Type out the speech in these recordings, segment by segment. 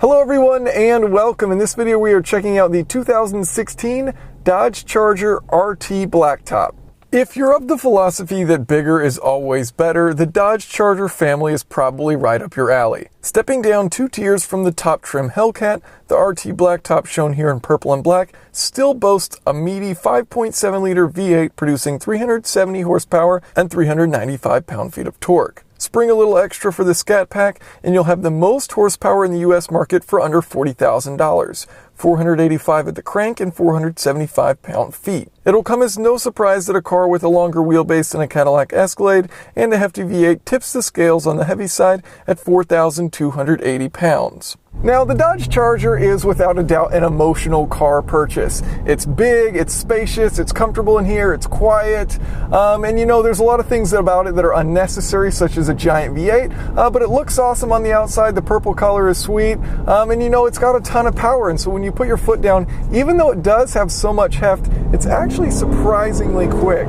Hello everyone and welcome. In this video we are checking out the 2016 Dodge Charger RT Blacktop. If you're of the philosophy that bigger is always better, the Dodge Charger family is probably right up your alley. Stepping down 2 tiers from the top trim Hellcat, the RT Blacktop, shown here in purple and black, still boasts a meaty 5.7-liter V8 producing 370 horsepower and 395 pound-feet of torque. Spring a little extra for the Scat Pack, and you'll have the most horsepower in the US market for under $40,000. 485 at the crank and 475 pound-feet. It'll come as no surprise that a car with a longer wheelbase than a Cadillac Escalade and a hefty V8 tips the scales on the heavy side at 4,280 pounds. Now, the Dodge Charger is without a doubt an emotional car purchase. It's big, it's spacious, it's comfortable in here, it's quiet, and you know, there's a lot of things about it that are unnecessary, such as a giant V8, but it looks awesome on the outside. The purple color is sweet, and you know, it's got a ton of power, and so when you put your foot down, even though it does have so much heft, it's actually surprisingly quick.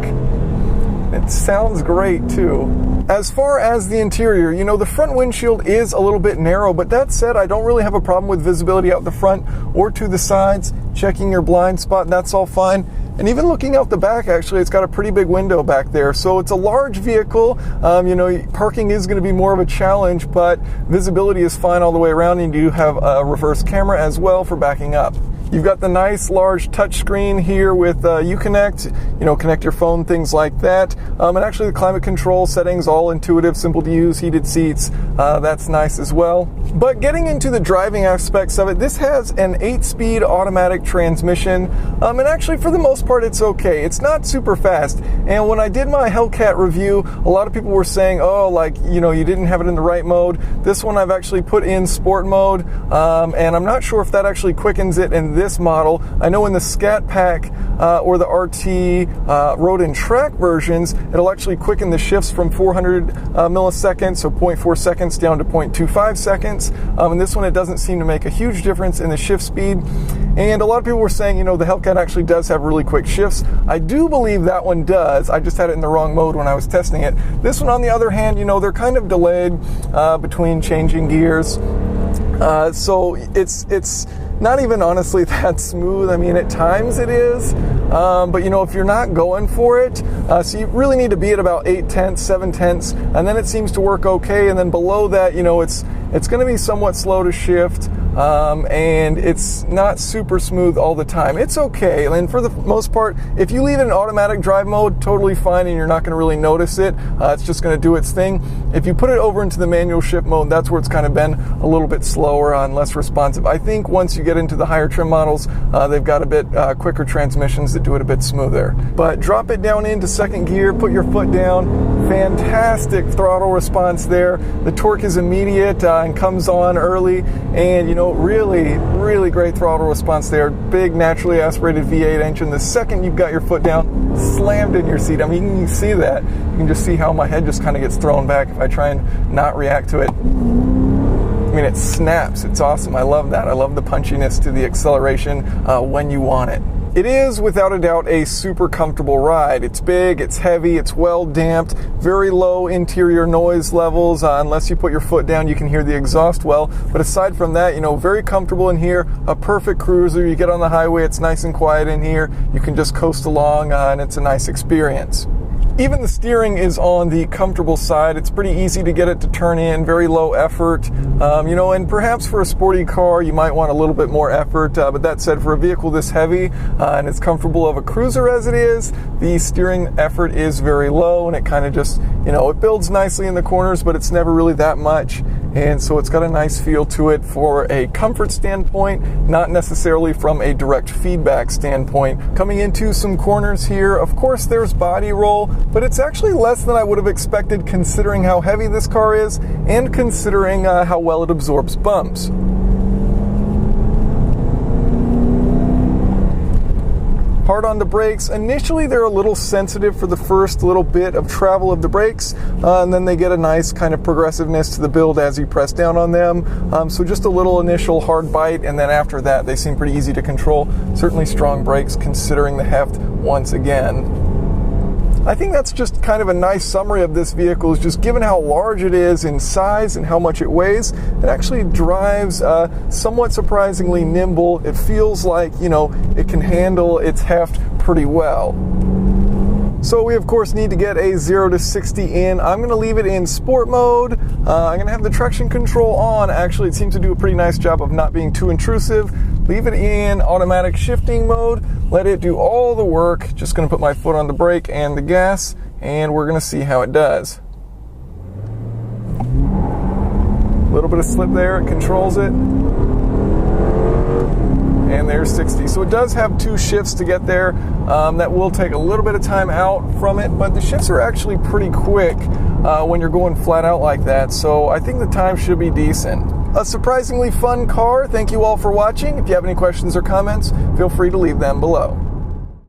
It sounds great too. As far as the interior, you know, the front windshield is a little bit narrow, but that said, I don't really have a problem with visibility out the front or to the sides. Checking your blind spot, that's all fine. And even looking out the back, actually, it's got a pretty big window back there. So it's a large vehicle. You know, parking is going to be more of a challenge, but visibility is fine all the way around, and you do have a reverse camera as well for backing up. You've got the nice large touchscreen here with Uconnect, you know, connect your phone, things like that. And actually the climate control settings, all intuitive, simple to use, heated seats, that's nice as well. But getting into the driving aspects of it, this has an 8-speed automatic transmission, and actually for the most part it's okay. It's not super fast, and when I did my Hellcat review, a lot of people were saying, oh, like, you know, you didn't have it in the right mode. This one I've actually put in sport mode, and I'm not sure if that actually quickens it in this model. I know in the Scat Pack or the RT Road and Track versions, it'll actually quicken the shifts from 400 milliseconds, so 0.4 seconds, down to 0.25 seconds. And this one, it doesn't seem to make a huge difference in the shift speed. And a lot of people were saying, you know, the Hellcat actually does have really quick shifts. I do believe that one does. I just had it in the wrong mode when I was testing it. This one, on the other hand, you know, they're kind of delayed between changing gears. So it's not even honestly that smooth. I mean, at times it is, but you know, if you're not going for it, so you really need to be at about 8/10, 7/10, and then it seems to work okay. And then below that, you know, it's going to be somewhat slow to shift, and it's not super smooth all the time. It's okay, and for the most part, if you leave it in automatic drive mode, totally fine, and you're not going to really notice it. It's just going to do its thing. If you put it over into the manual shift mode, that's where it's kind of been a little bit slower and less responsive. I think once you get into the higher trim models, they've got a bit quicker transmissions that do it a bit smoother. But drop it down into second gear, put your foot down, fantastic throttle response there. The torque is immediate and comes on early, and you know, really great throttle response there. Big naturally aspirated V8 engine. The second you've got your foot down, slammed in your seat. I mean, you can see that. You can just see how my head just kind of gets thrown back if I try and not react to it. I mean, it snaps. It's awesome. I love that. I love the punchiness to the acceleration when you want it. It is, without a doubt, a super comfortable ride. It's big, it's heavy, it's well damped, very low interior noise levels. Unless you put your foot down, you can hear the exhaust well. But aside from that, you know, very comfortable in here. A perfect cruiser. You get on the highway, it's nice and quiet in here. You can just coast along, and it's a nice experience. Even the steering is on the comfortable side. It's pretty easy to get it to turn in, very low effort. You know, and perhaps for a sporty car, you might want a little bit more effort. But that said, for a vehicle this heavy and as comfortable of a cruiser as it is, the steering effort is very low, and it kind of just, you know, it builds nicely in the corners, but it's never really that much. And so it's got a nice feel to it for a comfort standpoint, not necessarily from a direct feedback standpoint. Coming into some corners here, of course there's body roll, but it's actually less than I would have expected considering how heavy this car is and considering how well it absorbs bumps. Hard on the brakes. Initially, they're a little sensitive for the first little bit of travel of the brakes, and then they get a nice kind of progressiveness to the build as you press down on them. So just a little initial hard bite, and then after that, they seem pretty easy to control. Certainly strong brakes considering the heft once again. I think that's just kind of a nice summary of this vehicle, is just given how large it is in size and how much it weighs, it actually drives somewhat surprisingly nimble. It feels like, you know, it can handle its heft pretty well. So we of course need to get a 0 to 60 in. I'm going to leave it in sport mode. I'm going to have the traction control on. Actually, it seems to do a pretty nice job of not being too intrusive. Leave it in automatic shifting mode. Let it do all the work. Just going to put my foot on the brake and the gas, and we're going to see how it does. A little bit of slip there. It controls it. And there's 60. So it does have 2 shifts to get there. That will take a little bit of time out from it, but the shifts are actually pretty quick when you're going flat out like that. So I think the time should be decent. A surprisingly fun car. Thank you all for watching. If you have any questions or comments, feel free to leave them below.